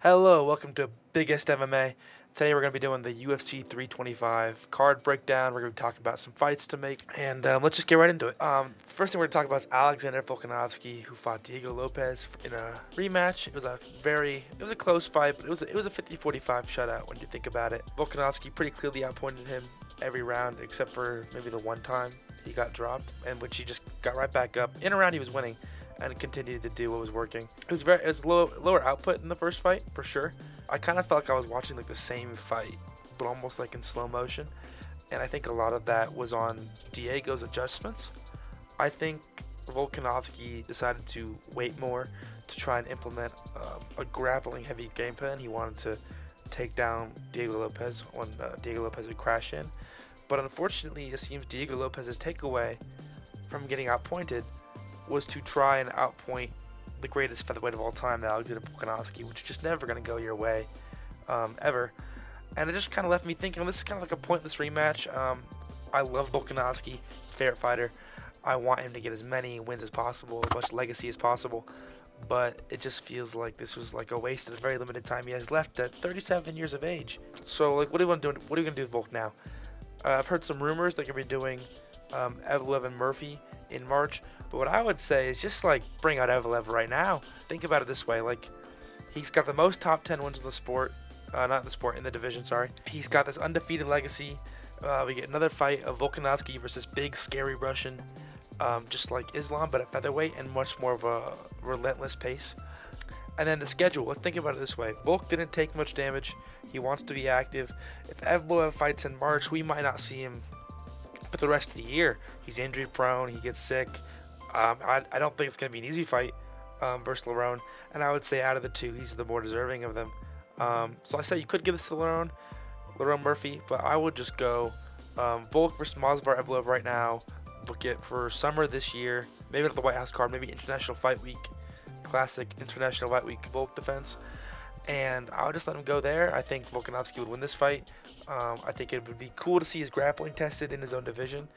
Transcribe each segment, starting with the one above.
Hello, welcome to Biggest MMA. Today we're going to be doing the UFC 325 card breakdown. We're going to be talking about some fights to make, and let's just get right into it. First thing we're going to talk about is Alexander Volkanovski, who fought Diego Lopez in a rematch. It was a close fight, but it was a 50-45 shutout when you think about it. Volkanovski pretty clearly outpointed him every round except for maybe the one time he got dropped, and which he just got right back up. In a round he was winning and continued to do what was working. It was lower output in the first fight for sure. I kind of felt like I was watching like the same fight, but almost like in slow motion. And I think a lot of that was on Diego's adjustments. I think Volkanovski decided to wait more to try and implement a grappling heavy game plan. He wanted to take down Diego Lopez when Diego Lopez would crash in. But unfortunately, it seems Diego Lopez's takeaway from getting outpointed was to try and outpoint the greatest featherweight of all time, Alexander Volkanovski, which is just never going to go your way, ever. And it just kind of left me thinking, this is kind of like a pointless rematch. I love Volkanovski, favorite fighter. I want him to get as many wins as possible, as much legacy as possible. But it just feels like this was like a waste of the very limited time he has left at 37 years of age. So, like, what are you going to do with Volk now? I've heard some rumors they're going to be doing Evloev and Murphy in March, but what I would say is just like bring out Evloev right now. Think about it this way: like, he's got the most top 10 wins in the sport, not in the sport, in the division. Sorry, he's got this undefeated legacy. We get another fight of Volkanovski versus big, scary Russian, just like Islam, but at featherweight and much more of a relentless pace. And then the schedule. Let's think about it this way: Volk didn't take much damage. He wants to be active. If Evloev fights in March, we might not see him for the rest of the year. He's injury prone. He gets sick. I don't think it's going to be an easy fight versus Lerone. And I would say out of the two, he's the more deserving of them. So I say you could give this to Lerone Murphy, but I would just go Volk versus Movsar Evloev right now. Book it for summer this year. Maybe not the White House card. Maybe International Fight Week. Classic International Fight Week Volk defense. And I would just let him go there. I think Volkanovski would win this fight. I think it would be cool to see his grappling tested in his own division,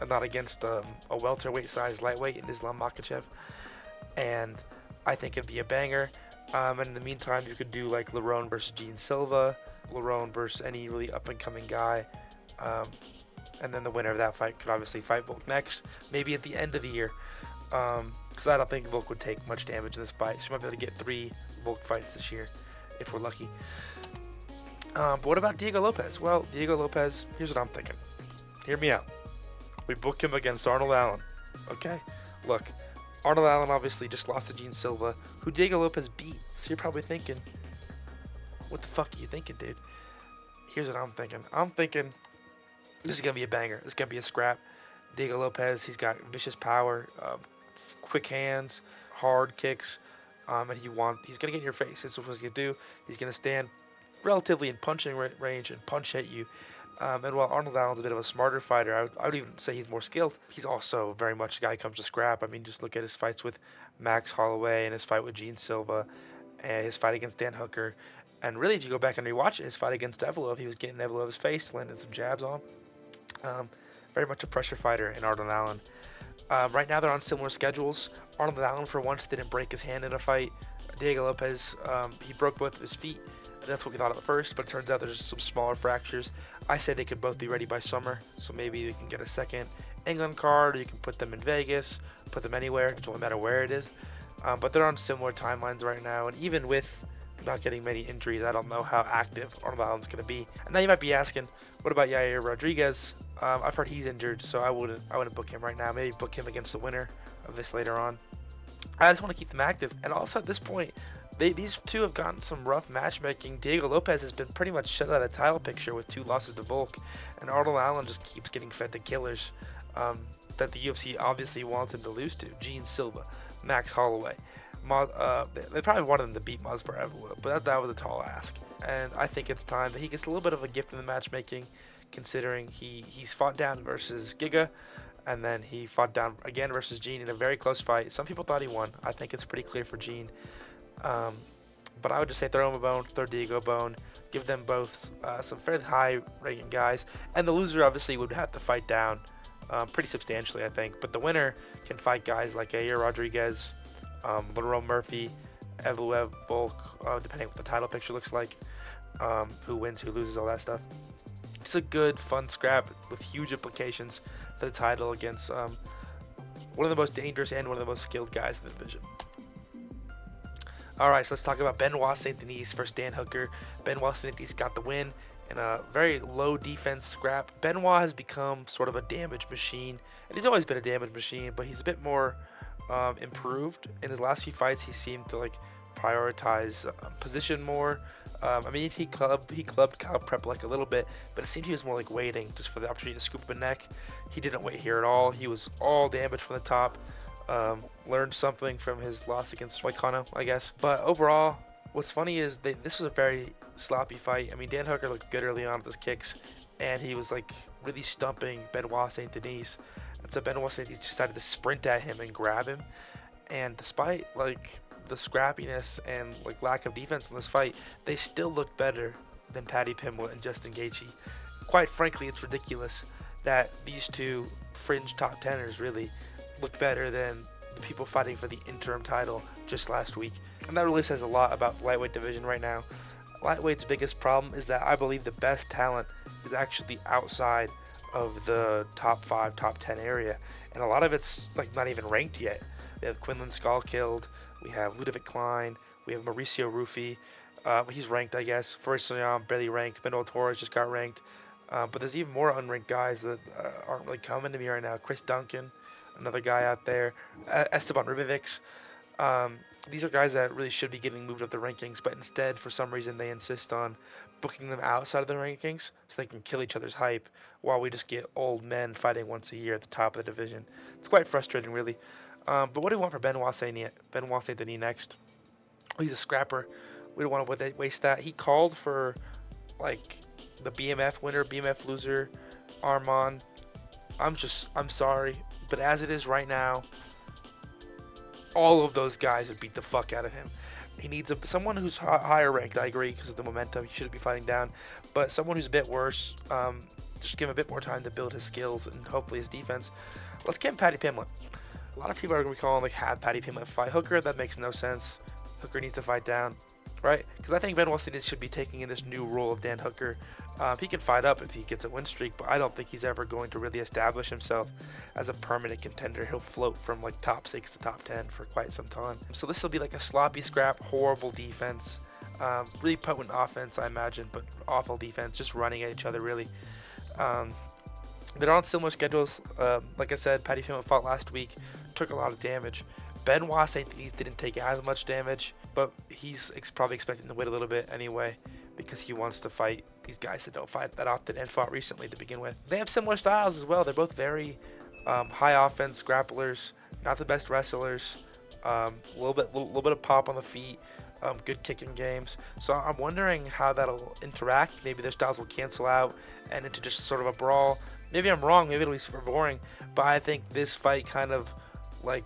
not against a welterweight size lightweight in Islam Makhachev. And I think it'd be a banger. And in the meantime, you could do like Lerone versus Gene Silva, Lerone versus any really up and coming guy. And then the winner of that fight could obviously fight Volk next, maybe at the end of the year. Because I don't think Volk would take much damage in this fight. So you might be able to get 3 Volk fights this year if we're lucky. But what about Diego Lopez? Well, Diego Lopez, here's what I'm thinking. Hear me out. We book him against Arnold Allen. Okay? Look, Arnold Allen obviously just lost to Gene Silva, who Diego Lopez beat. So you're probably thinking, what the fuck are you thinking, dude? Here's what I'm thinking. I'm thinking this is going to be a banger. This is going to be a scrap. Diego Lopez, he's got vicious power, quick hands, hard kicks, and he's going to get in your face. This is what he's going to do. He's going to stand relatively in punching range and punch at you. And while Arnold Allen's a bit of a smarter fighter, I would even say he's more skilled. He's also very much a guy who comes to scrap. I mean, just look at his fights with Max Holloway and his fight with Gene Silva and his fight against Dan Hooker. And really, if you go back and rewatch his fight against Evloev, he was getting Evloev's face, landing some jabs on him. Very much a pressure fighter in Arnold Allen. Right now, they're on similar schedules. Arnold Allen, for once, didn't break his hand in a fight. Diego Lopez, he broke both of his feet. That's what we thought at first, but it turns out there's some smaller fractures. I said they could both be ready by summer, so maybe we can get a second England card, or you can put them in Vegas, put them anywhere. It doesn't matter where it is. But they're on similar timelines right now, and even with not getting many injuries, I don't know how active Arnold Allen's going to be. And now you might be asking, what about Yair Rodriguez? I've heard he's injured, so I wouldn't book him right now. Maybe book him against the winner of this later on. I just want to keep them active, and also at this point, these two have gotten some rough matchmaking. Diego Lopez has been pretty much shut out of the title picture with 2 losses to Volk, and Arnold Allen just keeps getting fed to killers that the UFC obviously wants him to lose to. Gene Silva, Max Holloway. They probably wanted him to beat Movsar Evloev, but that was a tall ask. And I think it's time that he gets a little bit of a gift in the matchmaking, considering he's fought down versus Giga, and then he fought down again versus Gene in a very close fight. Some people thought he won. I think it's pretty clear for Gene. But I would just say throw him a bone, throw Diego a bone, give them both some fairly high-ranking guys, and the loser obviously would have to fight down pretty substantially, I think. But the winner can fight guys like Yair Rodriguez, Lerone Murphy, Evloev, Volk, depending what the title picture looks like, who wins, who loses, all that stuff. It's a good, fun scrap with huge implications for the title against one of the most dangerous and one of the most skilled guys in the division. Alright, so let's talk about Benoit Saint Denis versus Dan Hooker. Benoit Saint Denis got the win in a very low defense scrap. Benoit has become sort of a damage machine, and he's always been a damage machine, but he's a bit more improved. In his last few fights, he seemed to like prioritize position more. I mean, he clubbed Kyle Prep like a little bit, but it seemed he was more like waiting just for the opportunity to scoop up a neck. He didn't wait here at all. He was all damage from the top. Learned something from his loss against Waikano, I guess. But overall, what's funny is this was a very sloppy fight. I mean, Dan Hooker looked good early on with his kicks, and he was like really stumping Benoit Saint Denis. And so Benoit Saint Denis decided to sprint at him and grab him. And despite like the scrappiness and like lack of defense in this fight, they still look better than Paddy Pimblett and Justin Gaethje. Quite frankly, it's ridiculous that these two fringe top teners really look better than the people fighting for the interim title just last week. And that really says a lot about the lightweight division right now. Lightweight's biggest problem is that I believe the best talent is actually outside of the top 5, top 10 area. And a lot of it's like not even ranked yet. We have Quinlan Skull-Killed, we have Ludovic Klein, we have Mauricio Rufy. He's ranked, I guess. Farisyan barely ranked. Manuel Torres just got ranked. But there's even more unranked guys that aren't really coming to me right now. Chris Duncan, another guy out there. Esteban Ribovics. These are guys that really should be getting moved up the rankings, but instead, for some reason, they insist on booking them outside of the rankings so they can kill each other's hype while we just get old men fighting once a year at the top of the division. It's quite frustrating, really. But what do we want for Benoit Saint Denis next? Well, he's a scrapper. We don't want to waste that. He called for, like, the BMF winner, BMF loser, Armand. I'm sorry. But as it is right now, all of those guys would beat the fuck out of him. He needs someone who's higher ranked, I agree, because of the momentum. He shouldn't be fighting down. But someone who's a bit worse, just give him a bit more time to build his skills and hopefully his defense. Let's get him Paddy Pimblett. A lot of people are going to be calling, like, have Paddy Pimblett fight Hooker. That makes no sense. Hooker needs to fight down, right? Because I think Benoit Saint Denis should be taking in this new role of Dan Hooker. He can fight up if he gets a win streak, but I don't think he's ever going to really establish himself as a permanent contender. He'll float from like top 6 to top 10 for quite some time. So this will be like a sloppy scrap, horrible defense, really potent offense, I imagine, but awful defense, just running at each other, really. They're on similar schedules. Like I said, Paddy Pimblett fought last week, took a lot of damage. Benoit Saint Denis didn't take as much damage, but he's probably expecting to wait a little bit anyway because he wants to fight these guys that don't fight that often and fought recently to begin with. They have similar styles as well. They're both very high offense grapplers, not the best wrestlers. Little bit of pop on the feet. Good kicking games. So I'm wondering how that'll interact. Maybe their styles will cancel out and into just sort of a brawl. Maybe I'm wrong. Maybe it'll be super boring. But I think this fight kind of like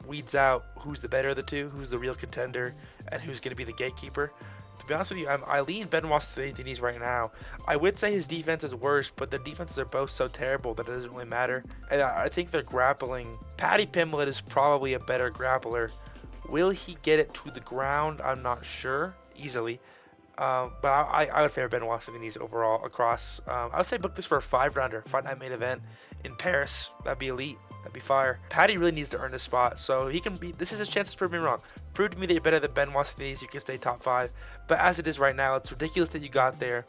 weeds out who's the better of the two, who's the real contender, and who's going to be the gatekeeper. To be honest with you, I lean Benoit Saint Denis right now. I would say his defense is worse, but the defenses are both so terrible that it doesn't really matter. And I think they're grappling. Paddy Pimblett is probably a better grappler. Will he get it to the ground? I'm not sure easily. But I would favor Benoit Saint Denis overall across. I would say book this for a 5-rounder, Fight Night main event in Paris. That'd be elite. That'd be fire. Paddy really needs to earn this spot, so he can be. This is his chance to prove me wrong. Prove to me that you're better than Benoit Saint Denis. You can stay top 5. But as it is right now, it's ridiculous that you got there.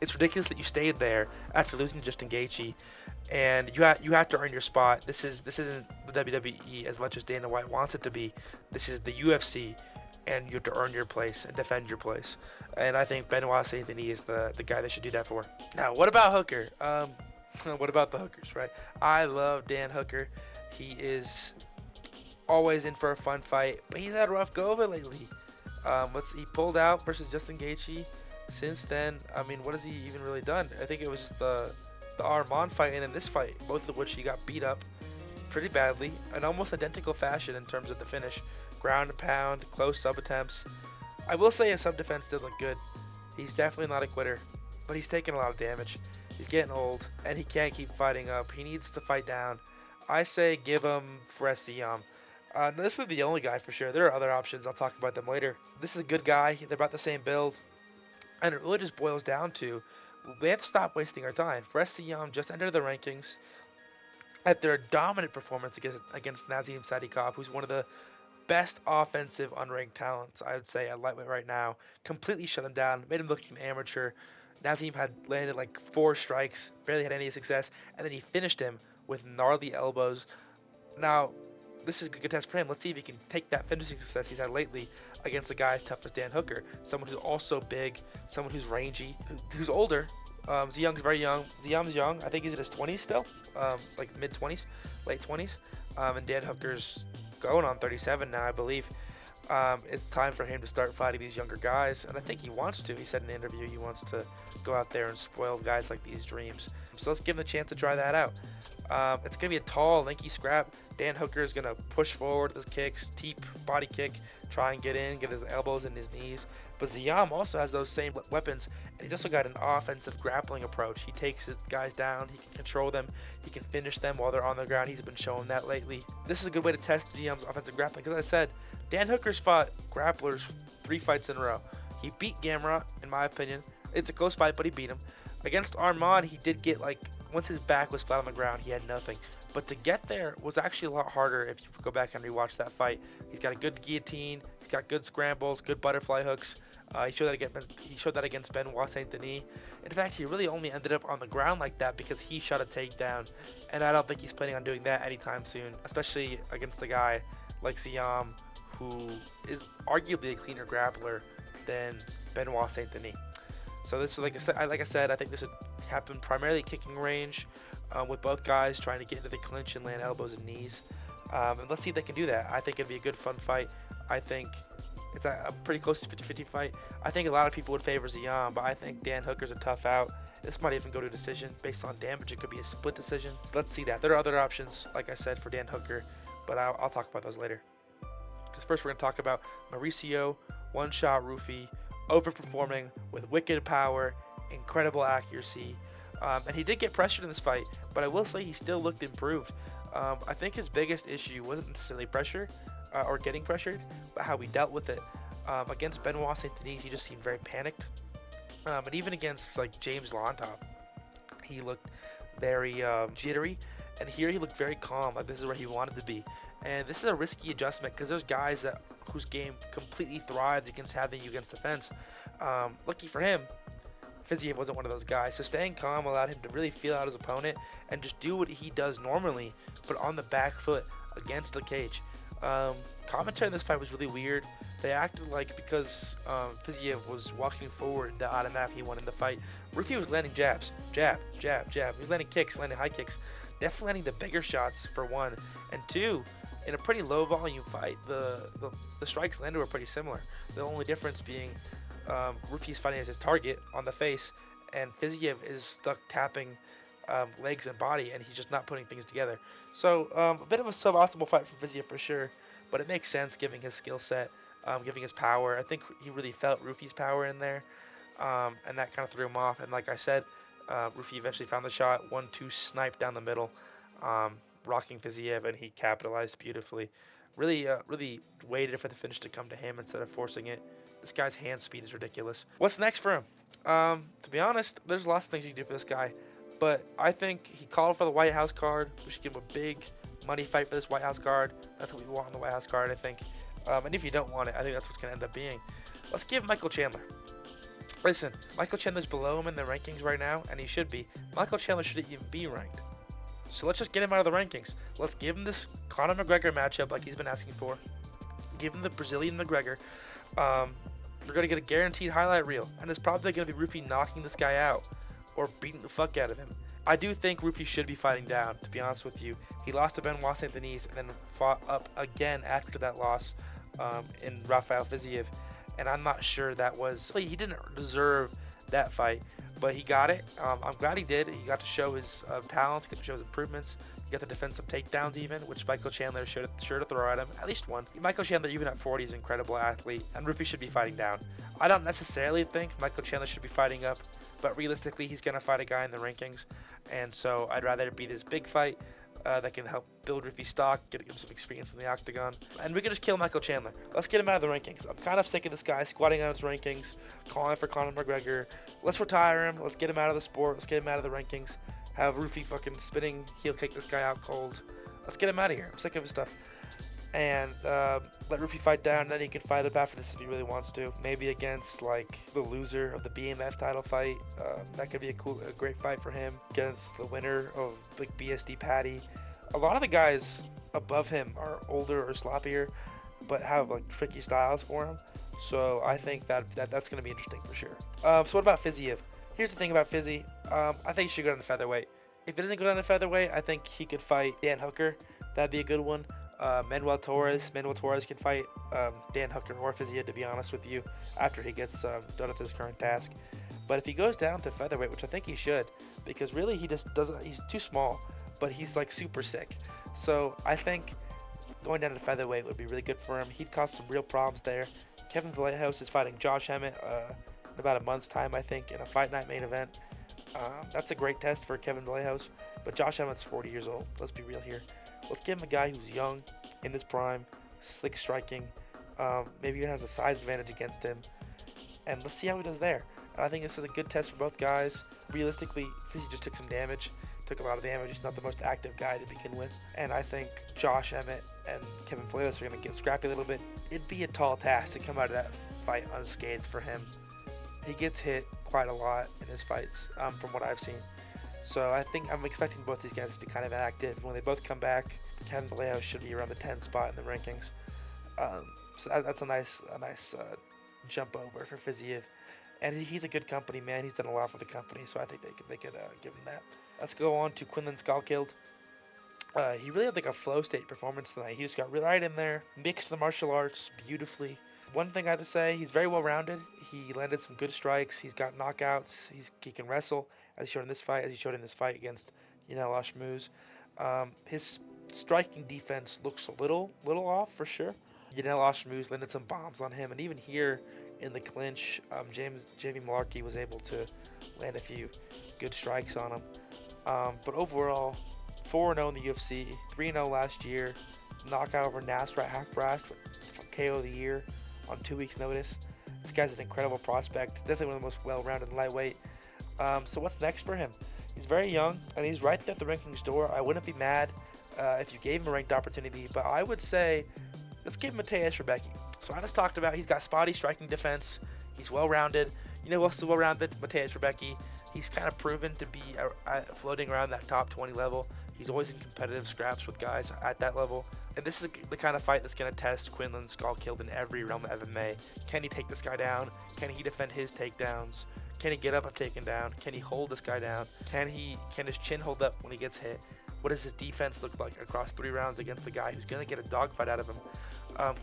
It's ridiculous that you stayed there after losing to Justin Gaethje, and you have to earn your spot. This isn't the WWE as much as Dana White wants it to be. This is the UFC, and you have to earn your place and defend your place. And I think Benoit Saint Denis is the guy that should do that for. Now, what about Hooker? What about the Hookers, right? I love Dan Hooker. He is always in for a fun fight, but he's had a rough go of it lately. He pulled out versus Justin Gaethje. Since then, I mean, what has he even really done? I think it was just the Armand fight and then this fight, both of which he got beat up pretty badly, an almost identical fashion in terms of the finish. Ground and pound, close sub attempts. I will say his sub defense did look good. He's definitely not a quitter, but he's taking a lot of damage. He's getting old, and he can't keep fighting up. He needs to fight down. I say give him Farisyan. No, this is the only guy for sure. There are other options. I'll talk about them later. This is a good guy. They're about the same build. And it really just boils down to we have to stop wasting our time. Forrest Young just entered the rankings after a dominant performance against Nazim Sadikov, who's one of the best offensive unranked talents, I would say, at lightweight right now. Completely shut him down, made him look like an amateur. Nazim had landed like 4 strikes, barely had any success, and then he finished him with gnarly elbows. Now, this is a good test for him. Let's see if he can take that finishing success he's had lately against a guy as tough as Dan Hooker, someone who's also big, someone who's rangy, who's older. Ziyang's very young. Ziyang's young. I think he's in his 20s still, like mid-20s, late 20s. And Dan Hooker's going on 37 now, I believe. It's time for him to start fighting these younger guys, and I think he wants to. He said in an interview he wants to go out there and spoil guys like these dreams. So let's give him the chance to try that out. It's going to be a tall, lanky scrap. Dan Hooker is going to push forward with his kicks, teep, body kick, try and get in, get his elbows and his knees. But Ziyang also has those same weapons, and he's also got an offensive grappling approach. He takes his guys down, he can control them, he can finish them while they're on the ground. He's been showing that lately. This is a good way to test Ziyang's offensive grappling, because as I said, Dan Hooker's fought grapplers 3 fights in a row. He beat Gamrot, in my opinion. It's a close fight, but he beat him. Against Armand, he did get, like, once his back was flat on the ground, he had nothing. But to get there was actually a lot harder if you go back and rewatch that fight. He's got a good guillotine, he's got good scrambles, good butterfly hooks. He showed that against Benoit Saint Denis. In fact, he really only ended up on the ground like that because he shot a takedown, and I don't think he's planning on doing that anytime soon, especially against a guy like Ziyang, who is arguably a cleaner grappler than Benoit Saint Denis. So this, like I said, I think this would happen primarily kicking range, with both guys trying to get into the clinch and land elbows and knees. And let's see if they can do that. I think it'd be a good, fun fight. I think it's a pretty close to 50-50 fight. I think a lot of people would favor Ziyang, but I think Dan Hooker's a tough out. This might even go to a decision. Based on damage, it could be a split decision. So let's see that. There are other options, like I said, for Dan Hooker, but I'll talk about those later. Because first we're going to talk about Mauricio One-Shot Rufy overperforming with wicked power, incredible accuracy. And he did get pressured in this fight, but I will say he still looked improved. I think his biggest issue wasn't necessarily pressure or getting pressured, but how he dealt with it. Against Benoit Saint Denis, he just seemed very panicked. And even against like James Lontop, he looked very jittery. And here he looked very calm, like this is where he wanted to be. And this is a risky adjustment because there's guys whose game completely thrives against having you against the fence. Lucky for him, Fiziev wasn't one of those guys, so staying calm allowed him to really feel out his opponent and just do what he does normally, but on the back foot against the cage. Commentary in this fight was really weird. They acted like because Fiziev was walking forward that automatically he won in the fight. Rufy was landing jabs, jab, jab, jab. He was landing kicks, landing high kicks, definitely landing the bigger shots for one, and two, in a pretty low volume fight, the strikes landed were pretty similar. The only difference being Rufy's fighting as his target on the face, and Fiziev is stuck tapping legs and body, and he's just not putting things together. So a bit of a suboptimal fight for Fiziev for sure, but it makes sense given his skill set, giving his power. I think he really felt Rufy's power in there, and that kind of threw him off. And like I said, Rufy eventually found the shot, 1-2 snipe down the middle, rocking Fiziev, and he capitalized beautifully. Really waited for the finish to come to him instead of forcing it. This guy's hand speed is ridiculous. What's next for him? To be honest, there's lots of things you can do for this guy, but I think he called for the White House card. We should give him a big money fight for this White House card. That's what we want on the White House card, I think. And if you don't want it, I think that's what's going to end up being. Let's give Michael Chandler. Listen, Michael Chandler's below him in the rankings right now, and he should be. Michael Chandler shouldn't even be ranked. So let's just get him out of the rankings. Let's give him this Conor McGregor matchup like he's been asking for. Give him the Brazilian McGregor. We're going to get a guaranteed highlight reel, and it's probably going to be Rufy knocking this guy out or beating the fuck out of him. I do think Rufy should be fighting down, to be honest with you. He lost to Benoit Saint Denis and then fought up again after that loss in Rafael Fiziev, and I'm not sure that was... He didn't deserve that fight, but he got it. I'm glad he did. He got to show his talents, he got to show his improvements. He got to defend some takedowns even, which Michael Chandler sure to throw at him. At least one. Michael Chandler, even at 40, is an incredible athlete, and Rufy should be fighting down. I don't necessarily think Michael Chandler should be fighting up, but realistically, he's going to fight a guy in the rankings, and so I'd rather it be this big fight that can help build Rufi stock, get him some experience in the octagon. And we can just kill Michael Chandler. Let's get him out of the rankings. I'm kind of sick of this guy squatting on his rankings, calling for Conor McGregor. Let's retire him. Let's get him out of the sport. Let's get him out of the rankings. Have Rufi fucking spinning heel kick this guy out cold. Let's get him out of here. I'm sick of his stuff. And let Rufi fight down, and then he can fight up after this if he really wants to. Maybe against like the loser of the BMF title fight. That could be a great fight for him against the winner of like BSD Patty. A lot of the guys above him are older or sloppier, but have like tricky styles for him. So I think that's going to be interesting for sure. So what about Fiziev? Here's the thing about Fizzy. I think he should go down to featherweight. If he doesn't go down to featherweight, I think he could fight Dan Hooker. That'd be a good one. Manuel Torres can fight Dan Hooker or Fiziev, to be honest with you, after he gets done with his current task. But if he goes down to featherweight, which I think he should, because really he just doesn't, he's too small, but he's like super sick. So I think going down to featherweight would be really good for him. He'd cause some real problems there. Kevin Vallejos is fighting Josh Emmett in about a month's time, I think, in a Fight Night main event. That's a great test for Kevin Vallejos, but Josh Emmett's 40 years old. Let's be real here. Let's give him a guy who's young, in his prime, slick striking, maybe even has a size advantage against him, and let's see how he does there. And I think this is a good test for both guys. Realistically, Fizzy just took some damage, took a lot of damage. He's not the most active guy to begin with, and I think Josh Emmett and Kevin Vallejos are going to get scrappy a little bit. It'd be a tall task to come out of that fight unscathed for him. He gets hit quite a lot in his fights, from what I've seen. So I think I'm expecting both these guys to be kind of active. When they both come back, Kevin Vallejos should be around the 10 spot in the rankings. So that's a nice jump over for Fiziev. And he's a good company, man. He's done a lot for the company, so I think they could give him that. Let's go on to Quinlan Schofield. He really had like a flow state performance tonight. He just got right in there, mixed the martial arts beautifully. One thing I have to say, he's very well-rounded. He landed some good strikes. He's got knockouts. He can wrestle, as he showed in this fight, against Yanel Ashmouz. His striking defense looks a little off for sure. Yanel Ashmouz landed some bombs on him, and even here in the clinch, Jamie Malarkey was able to land a few good strikes on him. But overall, 4-0 in the UFC, 3-0 last year, knockout over Nasrat Haqparast, KO of the year on 2 weeks' notice. This guy's an incredible prospect, definitely one of the most well-rounded lightweight. So what's next for him? He's very young, and he's right there at the rankings door. I wouldn't be mad if you gave him a ranked opportunity, but I would say let's give Mateusz Rebecki. So I just talked about he's got spotty striking defense. He's well-rounded. You know who else is well-rounded? Mateusz Rebecki. He's kind of proven to be floating around that top 20 level. He's always in competitive scraps with guys at that level. And this is the kind of fight that's going to test Quinlan Schofield in every realm of MMA. Can he take this guy down? Can he defend his takedowns? Can he get up if taken down? Can he hold this guy down? Can his chin hold up when he gets hit? What does his defense look like across 3 rounds against the guy who's going to get a dogfight out of him?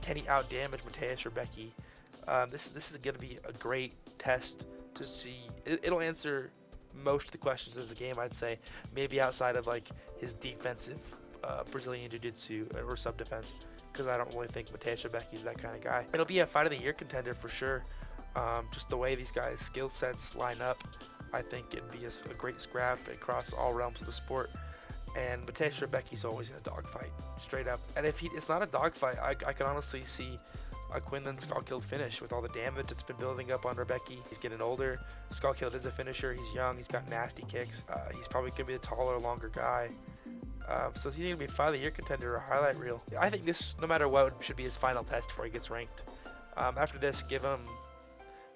Can he out-damage Mateusz Rebecki? This is going to be a great test to see. It'll answer most of the questions of the game, I'd say. Maybe outside of like his defensive Brazilian Jiu-Jitsu or sub-defense, because I don't really think Mateusz Rebecki is that kind of guy. It'll be a fight of the year contender for sure. Just the way these guys' skill sets line up, I think it'd be a great scrap across all realms of the sport. And Mateusz Rebecki's always in a dogfight, straight up. And if it's not a dogfight, I can honestly see a Quinlan Schofield finish with all the damage that's been building up on Rebecki. He's getting older. Schofield is a finisher. He's young. He's got nasty kicks. He's probably going to be a taller, longer guy. So he's going to be a fight of the year contender or a highlight reel. I think this, no matter what, should be his final test before he gets ranked. After this, give him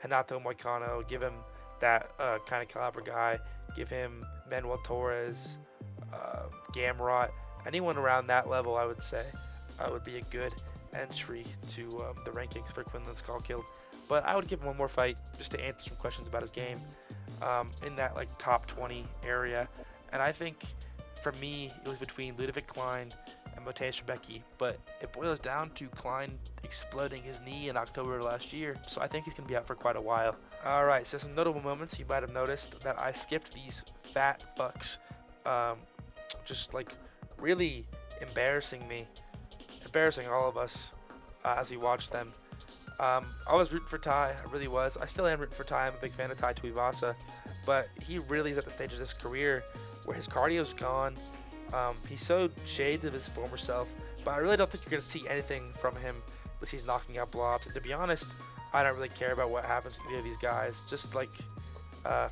Renato Moicano. Give him that kind of caliber guy. Give him Manuel Torres, Gamrot. Anyone around that level, I would say, would be a good entry to the rankings for Quinlan Schofield. But I would give him one more fight just to answer some questions about his game in that like top 20 area. And I think for me it was between Ludovic Klein and Mateusz Rebecki, but it boils down to Klein exploding his knee in October of last year, so I think he's going to be out for quite a while. Alright, so some notable moments. You might have noticed that I skipped these fat fucks, just like really embarrassing all of us as we watched them. I was rooting for Ty, I really was. I still am rooting for Ty. I'm a big fan of Tai Tuivasa, but he really is at the stage of his career where his cardio's gone. He showed shades of his former self, but I really don't think you're going to see anything from him unless he's knocking out blobs. And to be honest, I don't really care about what happens with any of these guys. Just like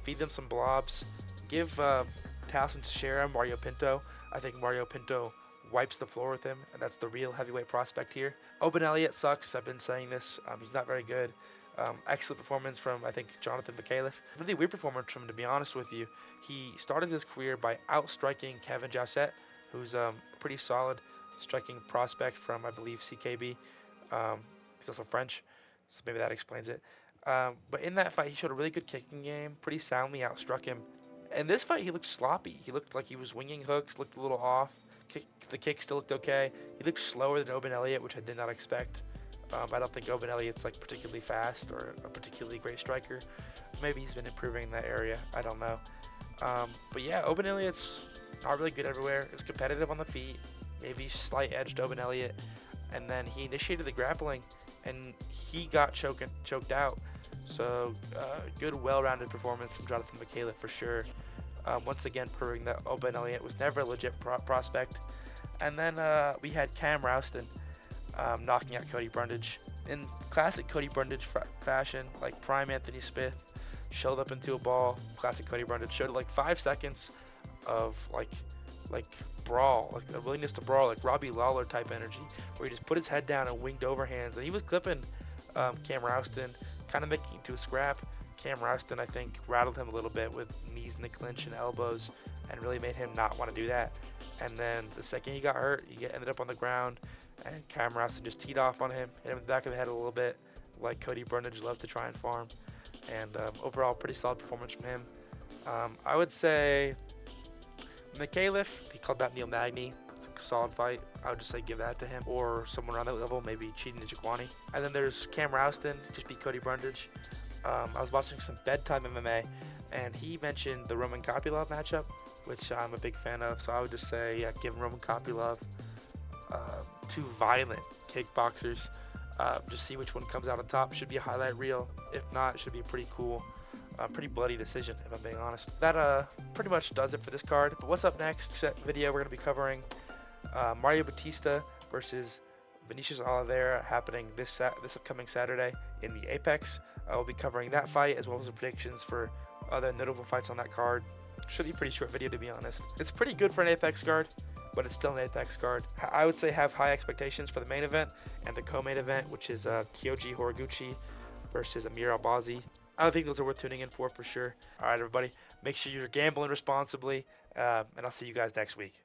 feed them some blobs. Give Towson Teixeira Mario Pinto. I think Mario Pinto wipes the floor with him, and that's the real heavyweight prospect here. Open Elliott sucks. I've been saying this. He's not very good. Excellent performance from, I think, Jonathan McAuliffe. Really weird performance from him, to be honest with you. He started his career by outstriking Kevin Jousset, who's a pretty solid striking prospect from, I believe, CKB. He's also French, so maybe that explains it. But in that fight, he showed a really good kicking game, pretty soundly outstruck him. In this fight, he looked sloppy. He looked like he was winging hooks, looked a little off. The kick still looked okay. He looked slower than Open Elliott, which I did not expect. I don't think Open Elliott's like particularly fast or a particularly great striker. Maybe he's been improving in that area. I don't know. But yeah, Open Elliott's not really good everywhere. It was competitive on the feet. Maybe slight edge to Open Elliott. And then he initiated the grappling, and he got choked out. So good, well-rounded performance from Jonathan McAuliffe for sure. Once again, proving that Open Elliott was never a legit prospect. And then we had Cam Rouston knocking out Cody Brundage. In classic Cody Brundage fashion, like prime Anthony Smith, showed up into a ball. Classic Cody Brundage showed like 5 seconds of like brawl, like a willingness to brawl, like Robbie Lawler type energy, where he just put his head down and winged overhands, and he was clipping Cam Rouston, kind of making it to a scrap. Cam Rouston, I think, rattled him a little bit with knees in the clinch and elbows, and really made him not want to do that. And then the second he got hurt, he ended up on the ground, and Cam Rouston just teed off on him, hit him in the back of the head a little bit, like Cody Brundage loved to try and farm. And overall, pretty solid performance from him. I would say McAuliffe, he called that Neil Magny. It's a solid fight. I would just say give that to him or someone around that level, maybe Cheating Njikwani. And then there's Cam Rouston, just beat Cody Brundage. I was watching some bedtime MMA, and he mentioned the Roman Kopylov matchup, which I'm a big fan of. So I would just say, yeah, give Roman Kopylov two violent kickboxers. Just see which one comes out on top. Should be a highlight reel. If not, it should be a pretty cool, pretty bloody decision, if I'm being honest. That pretty much does it for this card. But what's up next? Video we're going to be covering Mario Batista versus Vinicius Oliveira, happening this upcoming Saturday in the Apex. I will be covering that fight as well as the predictions for other notable fights on that card. Should be a pretty short video, to be honest. It's pretty good for an Apex card, but it's still an Apex card. I would say have high expectations for the main event and the co-main event, which is Kyoji Horiguchi versus Amir Albazi. I think those are worth tuning in for sure. All right, everybody, make sure you're gambling responsibly, and I'll see you guys next week.